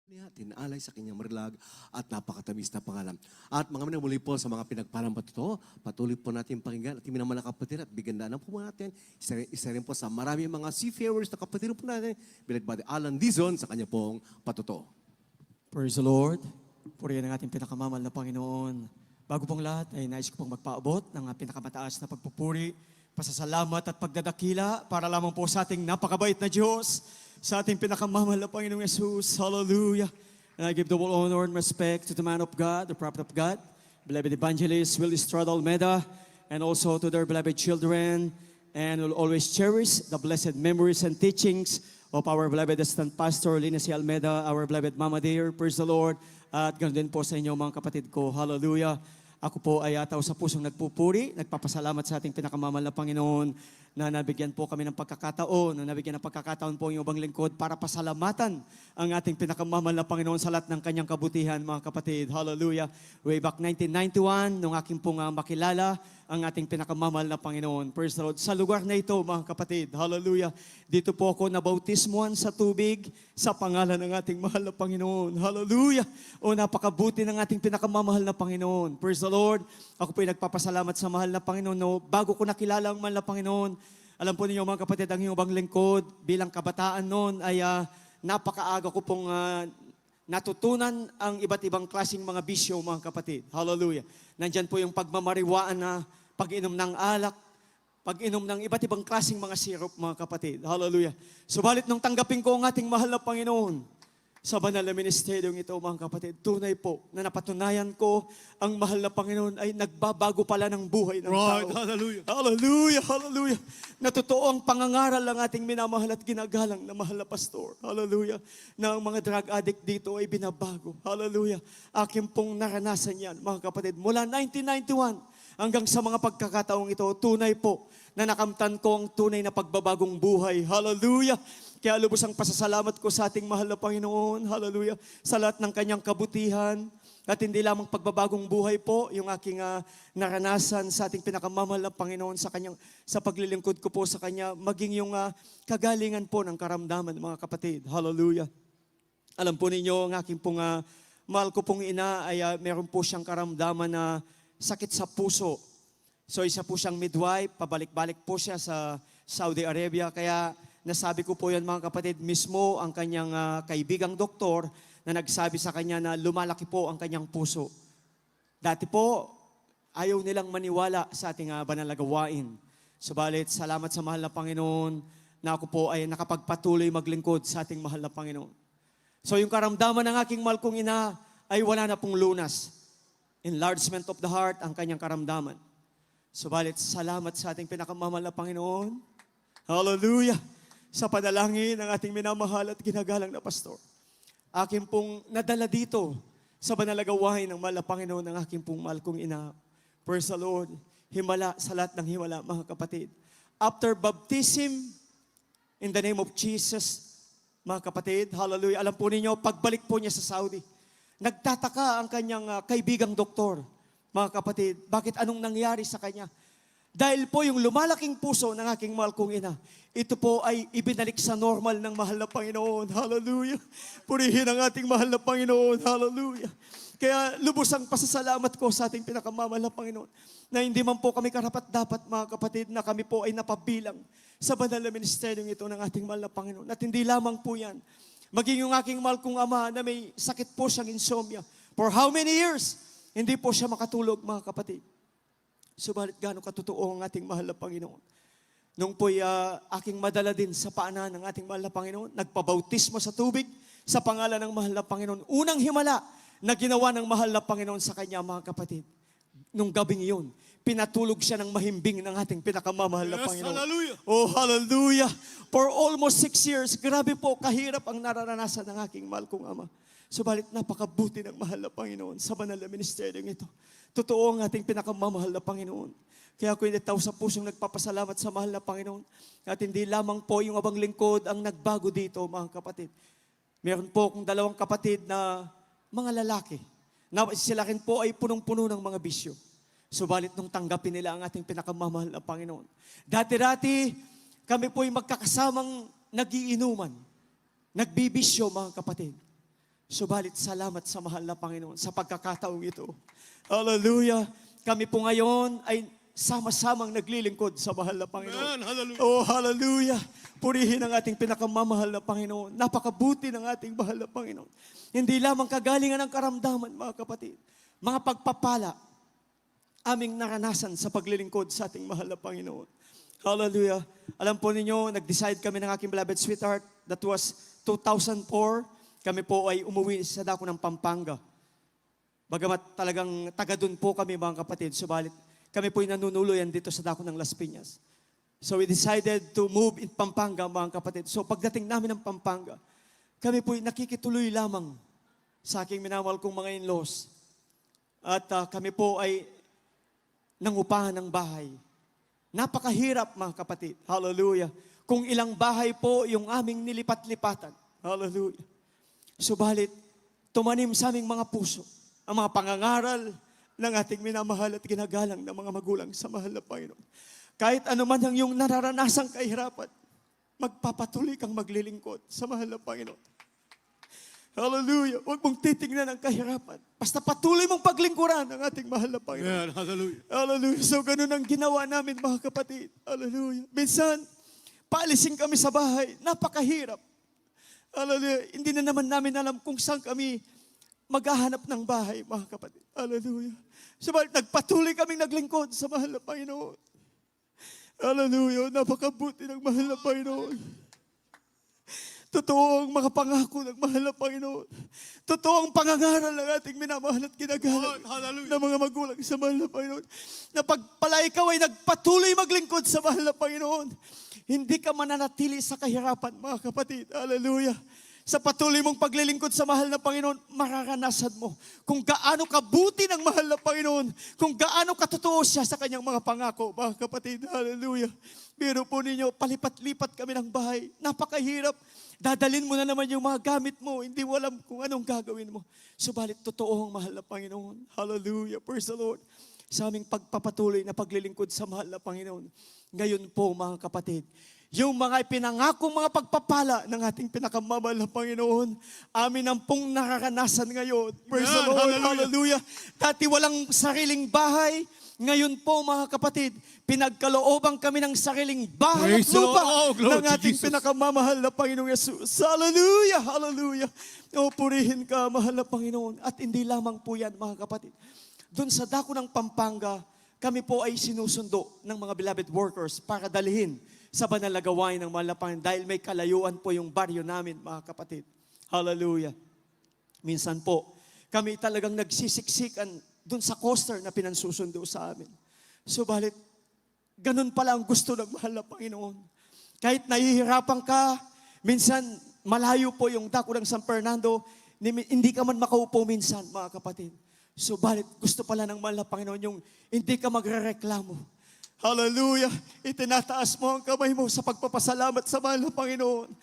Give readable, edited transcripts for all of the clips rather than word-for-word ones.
Tinalay sa kanyang marilag at napakatamis na pangalan. At mga minamuli po sa mga pinagpalang patuto, patuloy po natin pakinggan at mga mga kapatid at bigyan na po natin. Isa rin po sa maraming mga seafarers na kapatid po natin, Binagbati Alan Dizon sa kanya pong patuto. Praise the Lord. Purihin ang ating pinakamamahal na Panginoon. Bago pong lahat ay nais ko pong magpaabot ng pinakamataas na pagpupuri, pasasalamat at pagdadakila para lamang po sa ating napakabait na Diyos, sa ating pinakamamahal na Panginoong Yesus. Hallelujah. And I give the whole honor and respect to the man of God, the prophet of God, beloved evangelist Will Estrada Almeida, and also to their beloved children, and will always cherish the blessed memories and teachings of our beloved assistant pastor, Lina C. Almeida, our beloved Mama dear. Praise the Lord. At ganoon din po sa inyo mga kapatid ko. Hallelujah. Ako po ay tao sa pusong nagpupuri, nagpapasalamat sa ating pinakamamahal na Panginoon na nabigyan po kami ng pagkakataon, na nabigyan ng pagkakataon po yung ibang lingkod para pasalamatan ang ating pinakamamahal na Panginoon sa lahat ng kanyang kabutihan, mga kapatid. Hallelujah. Way back 1991, nung aking pong makilala ang ating pinakamamahal na Panginoon. Praise the Lord. Sa lugar na ito, mga kapatid, hallelujah, dito po ako nabautismuhan sa tubig sa pangalan ng ating mahal na Panginoon. Hallelujah. O napakabuti ng ating pinakamamahal na Panginoon. Praise the Lord. Ako po ay nagpapasalamat sa mahal na Panginoon. No, bago ko nakilala ang mahal na Panginoon, alam po ninyo mga kapatid, ang iyong lingkod bilang kabataan noon ay napakaaga ko pong natutunan ang iba't ibang klaseng mga bisyo, mga kapatid. Hallelujah. Nandyan po yung pagmamariwaan na pag-inom ng alak, pag-inom ng iba't ibang klaseng mga syrup, mga kapatid. Hallelujah. Subalit nung tanggapin ko ang ating mahal na Panginoon, sa banal na ministeryong ito, mga kapatid, tunay po na napatunayan ko ang mahal na Panginoon ay nagbabago pala ng buhay ng tao. Hallelujah. Hallelujah, hallelujah. Na totoo ang pangangaral ng ating minamahal at ginagalang na mahal na pastor. Hallelujah. Na ang mga drug addict dito ay binabago. Hallelujah. Akin pong naranasan yan, mga kapatid. Mula 1991 hanggang sa mga pagkakataong ito, tunay po na nakamtan ko ang tunay na pagbabagong buhay. Hallelujah. Kaya lubos ang pasasalamat ko sa ating mahal na Panginoon. Hallelujah. Sa lahat ng kanyang kabutihan. At hindi lamang pagbabagong buhay po, yung aking naranasan sa ating pinakamamahal na Panginoon sa paglilingkod ko po sa Kanya, maging yung kagalingan po ng karamdaman, mga kapatid. Hallelujah. Alam po ninyo, ang aking pong mahal ko pong ina ay meron po siyang karamdaman na sakit sa puso. So isa po siyang midwife, pabalik-balik po siya sa Saudi Arabia. Kaya nasabi ko po yan, mga kapatid, mismo ang kanyang kaibigang doktor na nagsabi sa kanya na lumalaki po ang kanyang puso. Dati po, ayaw nilang maniwala sa ating banal na gawain. Subalit, salamat sa mahal na Panginoon na ako po ay nakapagpatuloy maglingkod sa ating mahal na Panginoon. So yung karamdaman ng aking mahal kong ina ay wala na pong lunas. Enlargement of the heart ang kanyang karamdaman. Subalit, salamat sa ating pinakamamahal na Panginoon. Hallelujah! Sa panalangin ng ating minamahal at ginagalang na pastor. Akin pong nadala dito sa banal na gawain ng mahal na Panginoon ng aking pong mahal kong ina. Praise the Lord. Himala sa lahat ng himala, mga kapatid. After baptism, in the name of Jesus, mga kapatid, hallelujah, alam po ninyo, pagbalik po niya sa Saudi, nagtataka ang kanyang kaibigang doktor, mga kapatid, bakit anong nangyari sa kanya? Dahil po yung lumalaking puso ng aking mahal kong ina, ito po ay ibinalik sa normal ng mahal na Panginoon. Hallelujah. Purihin ang ating mahal na Panginoon. Hallelujah. Kaya lubos ang pasasalamat ko sa ating pinakamamahal na Panginoon na hindi man po kami karapat-dapat, mga kapatid, na kami po ay napabilang sa banal na ministeryong ito ng ating mahal na Panginoon. At hindi lamang po yan. Maging yung aking mahal kong ama na may sakit po siyang insomnia. For how many years? Hindi po siya makatulog, mga kapatid. Subalit gano'ng katotoo ang ating mahal na Panginoon. Nung po'y aking madala din sa paanan ng ating mahal na Panginoon, nagpabautismo sa tubig sa pangalan ng mahal na Panginoon. Unang himala na ginawa ng mahal na Panginoon sa kanya, mga kapatid. Nung gabing iyon, pinatulog siya ng mahimbing ng ating pinakamamahal na Panginoon. Hallelujah. Oh, hallelujah. For almost 6 years, grabe po, kahirap ang nararanasan ng aking mahal kong ama. Subalit napakabuti ng mahal na Panginoon sa banal na ministeryong ito. Totoo ang ating pinakamamahal na Panginoon. Kaya ako'y tao sa pusong nagpapasalamat sa mahal na Panginoon. At hindi lamang po yung abang lingkod ang nagbago dito, mga kapatid. Meron po akong 2 kapatid na mga lalaki. Na sila rin po ay punong-puno ng mga bisyo. Subalit nung tanggapin nila ang ating pinakamamahal na Panginoon. Dati-dati, kami po ay magkakasamang nagiinuman. Nagbibisyo, mga kapatid. Subalit salamat sa mahal na Panginoon sa pagkakataong ito. Hallelujah. Kami po ngayon ay sama-samang naglilingkod sa mahal na Panginoon. Amen. Hallelujah. Oh, hallelujah. Purihin ang ating pinakamamahal na Panginoon. Napakabuti ng ating mahal na Panginoon. Hindi lamang kagalingan ng karamdaman, mga kapatid. Mga pagpapala, aming naranasan sa paglilingkod sa ating mahal na Panginoon. Hallelujah. Alam po ninyo, nag-decide kami ng aking beloved sweetheart. That was 2004. Kami po ay umuwi sa dako ng Pampanga. Bagamat talagang taga doon po kami, mga kapatid. Subalit, kami po ay nanunuluyan dito sa dako ng Las Piñas. So we decided to move in Pampanga, mga kapatid. So pagdating namin ng Pampanga, kami po ay nakikituloy lamang sa aking minamahal kong mga in-laws. At kami po ay nangupahan ng bahay. Napakahirap, mga kapatid. Hallelujah. Kung ilang bahay po yung aming nilipat-lipatan. Hallelujah. Subalit, tumanim sa aming mga puso ang mga pangangaral ng ating minamahal at ginagalang ng mga magulang sa mahal na Panginoon. Kahit ano man ang iyong nararanasang kahirapan, magpapatuloy kang maglilingkod sa mahal na Panginoon. Hallelujah. Huwag mong titingnan ang kahirapan. Basta patuloy mong paglingkuran ang ating mahal na Panginoon. Amen. Hallelujah. Hallelujah. So ganun ang ginawa namin, mga kapatid. Hallelujah. Minsan, paalisin kami sa bahay. Napakahirap. Hallelujah. Hindi na naman namin alam kung saan kami maghahanap ng bahay, mga kapatid. Hallelujah. Subalit nagpatuloy kaming naglingkod sa mahal na Panginoon. Hallelujah. Napakabuti ng mahal na Panginoon. Totoo ang mga pangako ng mahal na Panginoon. Totoo ang pangangaral ng ating minamahal at ginagalang ng mga magulang sa mahal na Panginoon. Na pagpala ikaw ay nagpatuloy maglingkod sa mahal na Panginoon, hindi ka mananatili sa kahirapan, mga kapatid. Hallelujah. Sa patuloy mong paglilingkod sa mahal na Panginoon, mararanasan mo kung gaano kabuti ng mahal na Panginoon, kung gaano katotoo siya sa kanyang mga pangako, mga kapatid. Hallelujah. Biro po ninyo, palipat-lipat kami ng bahay. Napakahirap. Dadalin mo na naman yung mga gamit mo. Hindi mo alam kung anong gagawin mo. Subalit, totoo ang mahal na Panginoon. Hallelujah. Praise the Lord. Sa aming pagpapatuloy na paglilingkod sa mahal na Panginoon. Ngayon po, mga kapatid, yung mga ipinangakong mga pagpapala ng ating pinakamamahal na Panginoon, amin ang pong nararanasan ngayon. Praise the Lord. Hallelujah. Dati walang sariling bahay. Ngayon po, mga kapatid, pinagkalooban kami ng sariling bahay at Praise the lupa Lord. Oh, glory ng to ating Jesus. pinakamamahal na Panginoong Yesus. Hallelujah! Hallelujah! O, purihin ka, mahal na Panginoon. At hindi lamang po yan, mga kapatid. Doon sa dako ng Pampanga, kami po ay sinusundo ng mga beloved workers para dalhin sa banal na gawain ng mahal na Panginoon dahil may kalayuan po yung baryo namin, mga kapatid. Hallelujah! Minsan po, kami talagang nagsisiksikan doon sa coaster na pinansusundo sa amin. Subalit, ganun pala ang gusto ng mahal na Panginoon. Kahit nahihirapan ka, minsan malayo po yung dako ng San Fernando, hindi ka man makaupo minsan, mga kapatid. Subalit, gusto pala ng mahal na Panginoon yung hindi ka magrereklamo. Hallelujah! Itinataas mo ang kamay mo sa pagpapasalamat sa mahal na Panginoon.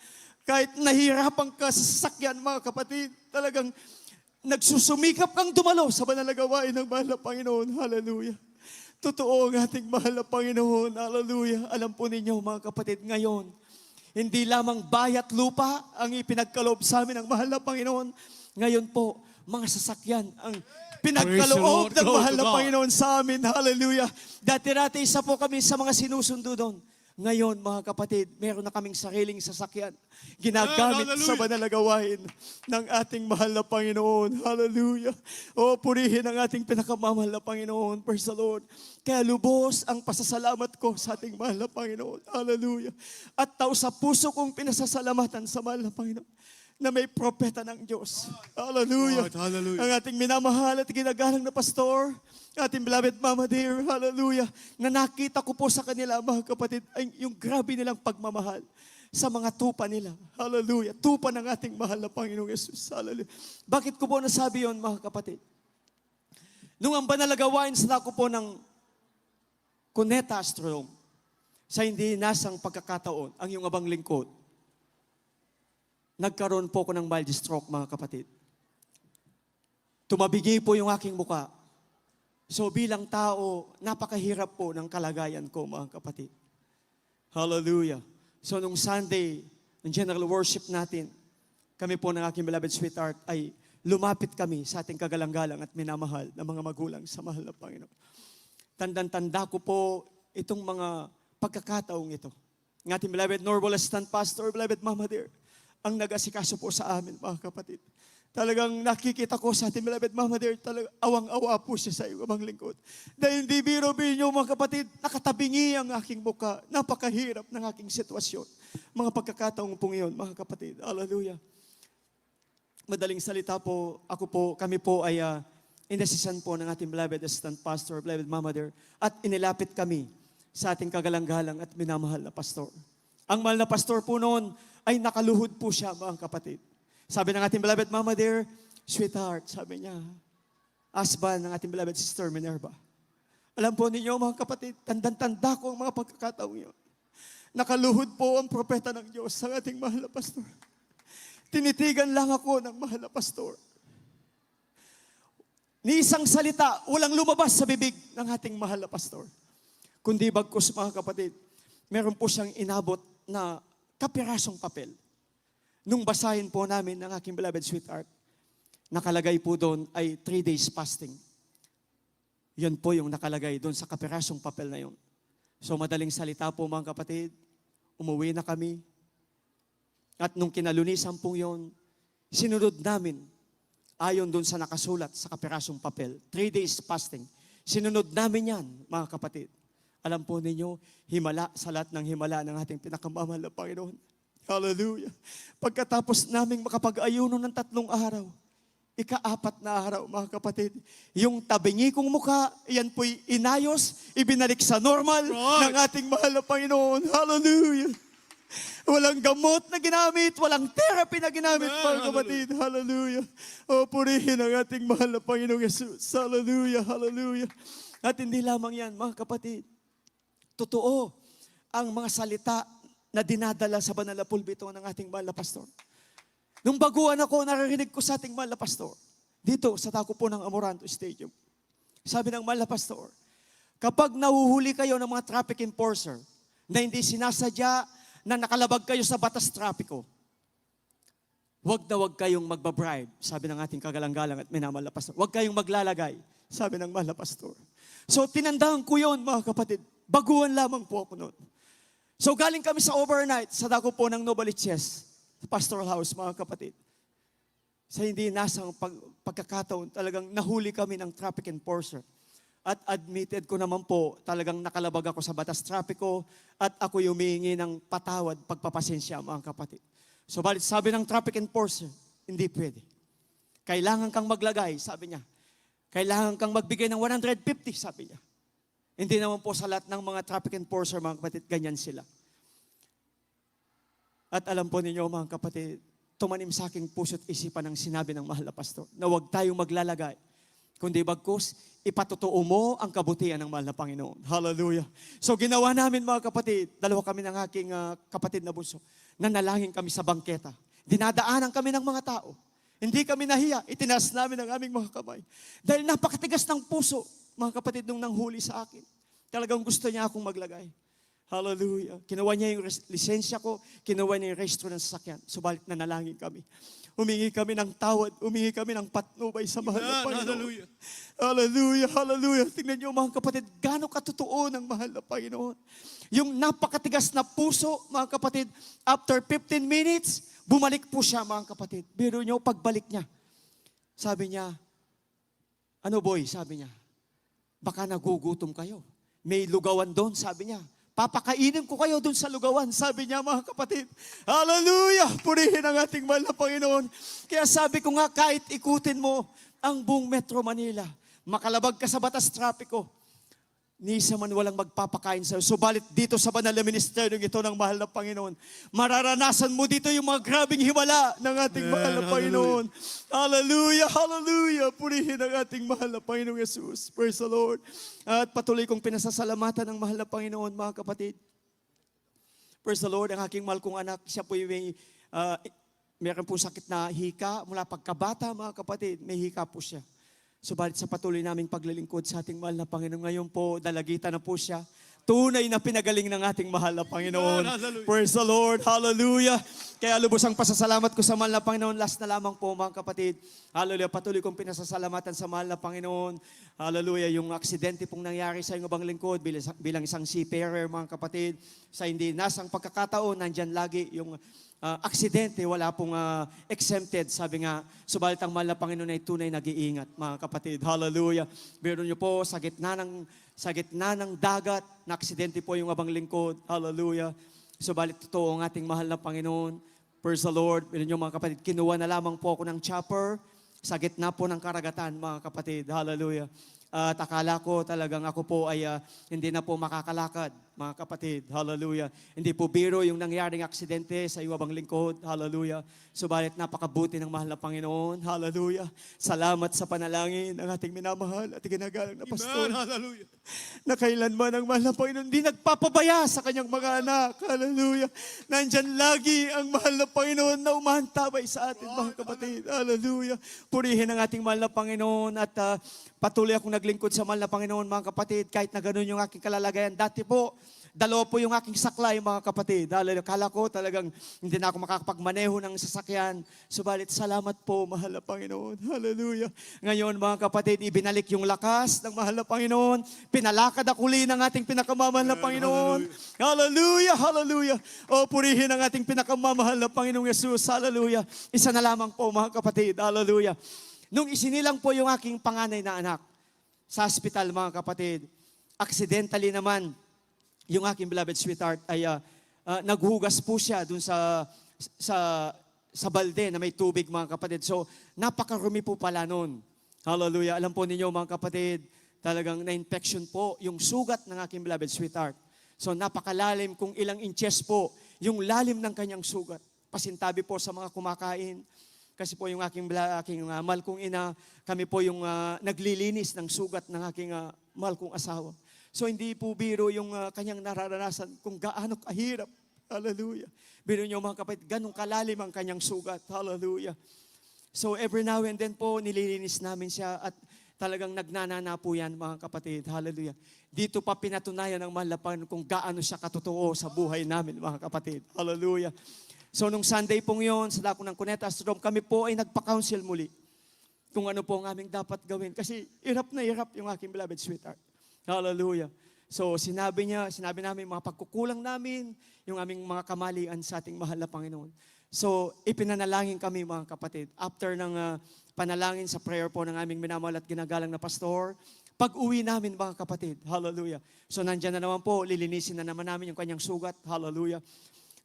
Kahit nahihirapan ka sa sasakyan, mga kapatid, talagang nagsusumikap kang dumalo sa banal na gawain ng mahal na Panginoon. Hallelujah. Totoo ang ating mahal na Panginoon. Hallelujah. Alam po ninyo, mga kapatid, ngayon, hindi lamang bayat lupa ang ipinagkaloob sa amin ng mahal na Panginoon. Ngayon po, mga sasakyan ang pinagkaloob ng mahal na Panginoon sa amin. Hallelujah. Dati-rati isa po kami sa mga sinusundo doon. Ngayon, mga kapatid, meron na kaming sariling sasakyan. Ginagamit sa banal na gawain ng ating mahal na Panginoon. Hallelujah. O, purihin ang ating pinakamamahal na Panginoon. Praise the Lord. Kaya lubos ang pasasalamat ko sa ating mahal na Panginoon. Hallelujah. At tao sa puso kong pinasasalamatan sa mahal na Panginoon na may propeta ng Diyos. Hallelujah. Lord, hallelujah. Ang ating minamahal at ginagalang na pastor, ating beloved Mama Dear, hallelujah, na nakita ko po sa kanila, mga kapatid, ay yung grabe nilang pagmamahal sa mga tupa nila. Hallelujah. Tupa ng ating mahal na Panginoong Yesus. Hallelujah. Bakit ko po nasabi yon, mga kapatid? Nung ang banal na gawain sa ako po ng Cuneta Astrodome, sa hindi nasang pagkakataon, ang iyong abang lingkod, nagkaroon po ko ng mild stroke, mga kapatid. Tumabigi po yung aking muka. So bilang tao, napakahirap po ng kalagayan ko, mga kapatid. Hallelujah. So nung Sunday, ng general worship natin, kami po ng aking beloved sweetheart ay lumapit kami sa ating kagalang-galang at minamahal na mga magulang sa mahal na Panginoon. Tandang-tanda ko po itong mga pagkakataong ito. Ng ating beloved Norval Assistant Pastor, beloved Mama Dear, ang nag-asikaso po sa amin, mga kapatid. Talagang nakikita ko sa ating beloved Mama Dear, talagang awang-awa po siya sa iyo, amang lingkod. Dahil hindi biro-biro mga kapatid, nakatabingi ang aking muka. Napakahirap ng aking sitwasyon. Mga pagkakataong po ngayon, mga kapatid. Hallelujah. Madaling salita po, kami po ay inasisan po ng ating beloved assistant pastor, beloved Mama Dear, at inilapit kami sa ating kagalang-galang at minamahal na pastor. Ang mahal na pastor po noon ay nakaluhod po siya, mga kapatid. Sabi ng ating beloved Mama Dear, sweetheart, sabi niya, husband ng ating beloved sister Minerva. Alam po ninyo, mga kapatid, tandang-tanda ko ang mga pagkakataong yun. Nakaluhod po ang propeta ng Diyos sa ating mahal na pastor. Tinitigan lang ako ng mahal na pastor. Ni isang salita, walang lumabas sa bibig ng ating mahal na pastor. Kundi bagkus, mga kapatid, meron po siyang inabot na kapirasong papel. Nung basahin po namin ng aking beloved sweetheart, nakalagay po doon ay 3 days fasting. Yan po yung nakalagay doon sa kapirasong papel na yun. So madaling salita po, mga kapatid, umuwi na kami. At nung kinalunisan po yun, sinunod namin ayon doon sa nakasulat sa kapirasong papel. 3 days fasting. Sinunod namin yan, mga kapatid. Alam po ninyo, himala sa lahat ng himala ng ating pinakamamahal na Panginoon. Hallelujah. Pagkatapos naming makapag-ayuno ng 3 araw, ika-4 na araw, mga kapatid, yung tabingi kong mukha, yan po'y inayos, ibinalik sa normal ng ating mahal na Panginoon. Hallelujah. Walang gamot na ginamit, walang therapy na ginamit, mga kapatid. Hallelujah. O, purihin ang ating mahal na Panginoong Yesus. Hallelujah, hallelujah. At hindi lamang yan, mga kapatid. Totoo ang mga salita na dinadala sa banal na pulpito ng ating mahal na pastor. Nung baguhan ako, naririnig ko sa ating mahal na pastor, dito sa tako po ng Amoranto Stadium. Sabi ng mahal na pastor, kapag nahuhuli kayo ng mga traffic enforcer na hindi sinasadya na nakalabag kayo sa batas trapiko, wag na wag kayong magbabribe, sabi ng ating kagalang-galang at minamahal na pastor. Wag kayong maglalagay, sabi ng mahal na pastor. So tinandaan ko yon, mga kapatid. Baguhan lamang po ako noon. So galing kami sa overnight, sa dako po ng Novaliches, pastoral house, mga kapatid. Sa hindi nasang pagkakataon, talagang nahuli kami ng traffic enforcer. At admitted ko naman po, talagang nakalabag ako sa batas trapiko at ako humihingi ng patawad, pagpapasensya, mga kapatid. So balit sabi ng traffic enforcer, hindi pwede. Kailangan kang maglagay, sabi niya. Kailangan kang magbigay ng 150, sabi niya. Hindi naman po sa lahat ng mga traffic enforcer, mga kapatid, ganyan sila. At alam po ninyo, mga kapatid, tumanim sa aking puso't isipan ang sinabi ng mahal na pastor na huwag tayong maglalagay, kundi bagkus, ipatotoo mo ang kabutihan ng mahal na Panginoon. Hallelujah. So ginawa namin, mga kapatid, 2 kami ng aking kapatid na bunso, nanalangin kami sa bangketa. Dinadaanan kami ng mga tao. Hindi kami nahiya, itinaas namin ang aming mga kamay. Dahil napakatigas ng puso, mga kapatid, nung nanghuli sa akin. Talagang gusto niya akong maglagay. Hallelujah. Kinuha niya yung lisensya ko, kinuha niya yung registro ng sasakyan. Subalit nanalangin kami. Humingi kami ng tawad, humingi kami ng patnubay sa mahal na Panginoon. Hallelujah. Hallelujah, hallelujah. Tingnan niyo, mga kapatid, gaano katotoo ng mahal na Panginoon. Yung napakatigas na puso, mga kapatid, after 15 minutes, bumalik po siya, mga kapatid. Biro niyo, pagbalik niya, sabi niya, ano boy, sabi niya, baka nagugutom kayo. May lugawan doon, sabi niya. Papakainin ko kayo doon sa lugawan, sabi niya, mga kapatid. Hallelujah! Purihin ang ating mahal na Panginoon. Kaya sabi ko nga, kahit ikutin mo ang buong Metro Manila, makalabag ka sa batas trapiko, ni isa man walang magpapakain sa'yo. Subalit dito sa banal na ministeryo ito ng mahal na Panginoon, mararanasan mo dito yung mga grabing himala ng ating mahal na Panginoon. Hallelujah, hallelujah. Purihin ang ating mahal na Panginoong Yesus. Praise the Lord. At patuloy kong pinasasalamatan ng mahal na Panginoon, mga kapatid. Praise the Lord. Ang aking mahal kong anak, siya po yung meron po sakit na hika. Mula pagkabata, mga kapatid, may hika po siya. Subalit sa patuloy naming paglilingkod sa ating mahal na Panginoon, ngayon po, dalagitan na po siya. tunay na pinagaling ng ating mahal na Panginoon. Hallelujah. Praise the Lord. Hallelujah. Kaya lubos ang pasasalamat ko sa mahal na Panginoon. Last na lamang po mga kapatid. Hallelujah. Patuloy kong pinasasalamatan sa mahal na Panginoon. Hallelujah. Yung aksidente pong nangyari sa inyong lingkod bilang isang seafarer mga kapatid. Sa hindi nasang pagkakataon, nandyan lagi yung aksidente, wala pong exempted. Sabi nga, subalit ang mahal na Panginoon ay tunay nag-iingat mga kapatid. Hallelujah. Meron niyo po sa gitna ng dagat, na aksidente po yung abang lingkod. Hallelujah. Subalit totoo ang ating mahal na Panginoon. Praise the Lord. Meron niyo mga kapatid, kinuha na lamang po ako ng chopper sa gitna po ng karagatan mga kapatid. Hallelujah. At akala ko talagang ako po ay hindi na po makakalakad, mga kapatid. Hallelujah. Hindi po biro yung nangyaring aksidente sa iwabang lingkod. Hallelujah. Subalit napakabuti ng mahal na Panginoon. Hallelujah. Salamat sa panalangin ng ating minamahal at ginagalang na pastor. Hallelujah. Na kailanman ang mahal na Panginoon hindi nagpapabaya sa kanyang mga anak. Hallelujah. Nandyan lagi ang mahal na Panginoon na umahantabay sa atin, mga kapatid. Hallelujah. Purihin ang ating mahal na Panginoon at patuloy akong naglingkod sa mahal na Panginoon, mga kapatid, kahit na ganun yung aking kalalagayan. Dati po, dalawa po yung aking saklay, mga kapatid. Hallelujah. Kala ko talagang hindi na ako makakapagmaneho ng sasakyan. Subalit, salamat po, mahal na Panginoon. Hallelujah. Ngayon, mga kapatid, ibinalik yung lakas ng mahal na Panginoon. Pinalakad ako uli ng ating pinakamamahal na Panginoon. Hallelujah. Hallelujah. O, purihin ang ating pinakamamahal na Panginoong Yesus. Hallelujah. Isa na lamang po, mga kapatid. Hallelujah. Nung isinilang po yung aking panganay na anak sa hospital, mga kapatid, accidentally naman, yung aking beloved sweetheart ay naghugas po siya dun sa balde na may tubig, mga kapatid. So, napakarumi po pala nun. Hallelujah. Alam po ninyo, mga kapatid, talagang na-infection po yung sugat ng aking beloved sweetheart. So, napakalalim, kung ilang inches po yung lalim ng kanyang sugat. Pasintabi po sa mga kumakain. Kasi po yung aking mahal kong ina, kami po yung naglilinis ng sugat ng aking mahal kong asawa. So hindi po biro yung kanyang nararanasan kung gaano kahirap. Hallelujah. Biro niyo mga kapatid, ganong kalalim ang kanyang sugat. Hallelujah. So every now and then po, nililinis namin siya at talagang nagnanana po yan, mga kapatid. Hallelujah. Dito pa pinatunayan ng mahal na Panginoon kung gaano siya katotoo sa buhay namin, mga kapatid. Hallelujah. So nung Sunday pong yon, sa dako ng Cuneta Astrodome, kami po ay nagpa-counsel muli kung ano po ang aming dapat gawin. Kasi hirap na hirap yung aking beloved sweetheart. Hallelujah. So sinabi namin mga pagkukulang namin, yung aming mga kamalian sa ating mahal na Panginoon. So ipinanalangin kami, mga kapatid. After ng panalangin sa prayer po ng aming minamahal at ginagalang na pastor, pag-uwi namin, mga kapatid. Hallelujah. So nandyan na naman po, lilinisin na naman namin yung kanyang sugat. Hallelujah.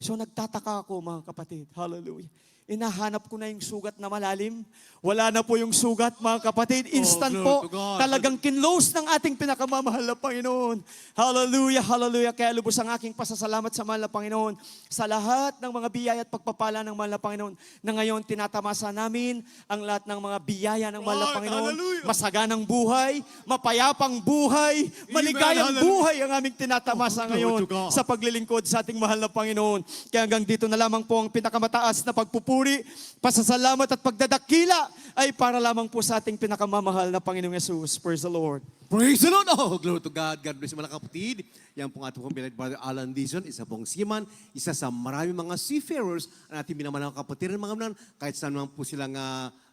So nagtataka ako, mga kapatid. Hallelujah. Inahanap ko na yung sugat na malalim. Wala na po yung sugat, mga kapatid. Instant glory po. to God. Talagang kinlose ng ating pinakamamahal na Panginoon. Hallelujah, hallelujah. Kaya lubos ang aking pasasalamat sa mahal na Panginoon sa lahat ng mga biyaya at pagpapala ng mahal na Panginoon na ngayon tinatamasa namin ang lahat ng mga biyaya ng mahal na Lord, Panginoon. hallelujah. Masaganang buhay, mapayapang buhay, maligayang hallelujah. buhay ang aming tinatamasa Glory ngayon to God. sa paglilingkod sa ating mahal na Panginoon. Kaya hanggang dito na lamang po ang pinakamataas na pagpupuri, pasasalamat at pagdadakila ay para lamang po sa ating pinakamamahal na Panginoong Yesus. Praise the Lord. Praise the Lord! Oh, glory to God. God bless mga kapatid. Yan pong ating pong beloved brother Alan Dizon, isa pong seaman, isa sa maraming mga seafarers ang ating minamahal na kapatid mga manan, kahit saan man po silang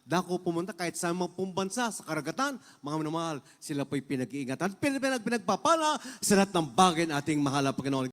dako pumunta, kahit saan man pong bansa sa karagatan, mga minamahal, sila po'y pinag-iingatan. Pinagpapala sa lahat ng bagay na ating mahal na Panginoon.